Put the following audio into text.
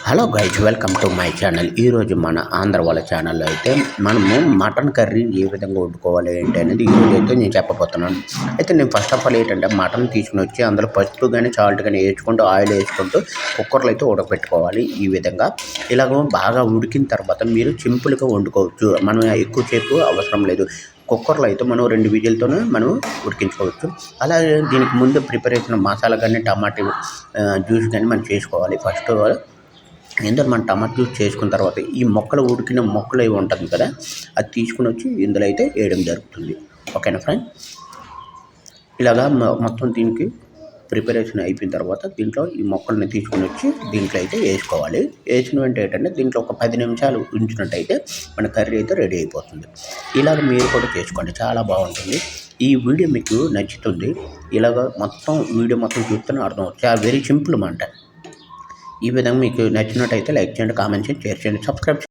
Hello guys, welcome to my channel. ఈరోజు మన ఆంధ్ర వాళ్ళ ఛానల్లో అయితే మనము మటన్ కర్రీ ఏ విధంగా వండుకోవాలి ఏంటి అనేది ఈరోజు అయితే నేను చెప్పబోతున్నాను. అయితే నేను ఫస్ట్ ఆఫ్ ఆల్ ఏంటంటే మటన్ తీసుకుని వచ్చి అందులో పసుపు కానీ సాల్ట్ కానీ వేసుకుంటూ ఆయిల్ వేసుకుంటూ కుక్కర్లో అయితే ఉడకపెట్టుకోవాలి. ఈ విధంగా ఇలాగ బాగా ఉడికిన తర్వాత మీరు సింపుల్గా వండుకోవచ్చు. మనం ఎక్కువసేపు అవసరం లేదు. కుక్కర్లో అయితే మనం 2 విజిల్తోనే మనం ఉడికించుకోవచ్చు. అలాగే దీనికి ముందు ప్రిపేర్ చేసిన మసాలా కానీ టమాటా జ్యూస్ కానీ మనం చేసుకోవాలి. ఫస్ట్ ఇందులో మనం టమాటా జ్యూస్ చేసుకున్న తర్వాత ఈ ఉడికిన మొక్కలు అవి ఉంటుంది కదా, అది తీసుకుని వచ్చి ఇందులో అయితే వేయడం జరుగుతుంది. ఓకేనా ఫ్రెండ్? ఇలాగా మొత్తం దీనికి ప్రిపరేషన్ అయిపోయిన తర్వాత దీంట్లో ఈ మొక్కల్ని తీసుకుని వచ్చి దీంట్లో అయితే వేసుకోవాలి. వేసిన వెంటనే ఏంటంటే దీంట్లో ఒక 10 నిమిషాలు ఉంచినట్టయితే మన కర్రీ అయితే రెడీ అయిపోతుంది. ఇలాగ మీరు కూడా చేసుకోండి, చాలా బాగుంటుంది. ఈ వీడియో మీకు నచ్చుతుంది. ఇలాగ వీడియో మొత్తం చూస్తేనే అర్థం అవుతుంది. చాలా వెరీ సింపుల్ అన్నమాట. ఈ విధంగా మీకు నచ్చినట్టయితే లైక్ చేయండి, కామెంట్ చేయండి, షేర్ చేయండి, సబ్స్క్రైబ్ చేయండి.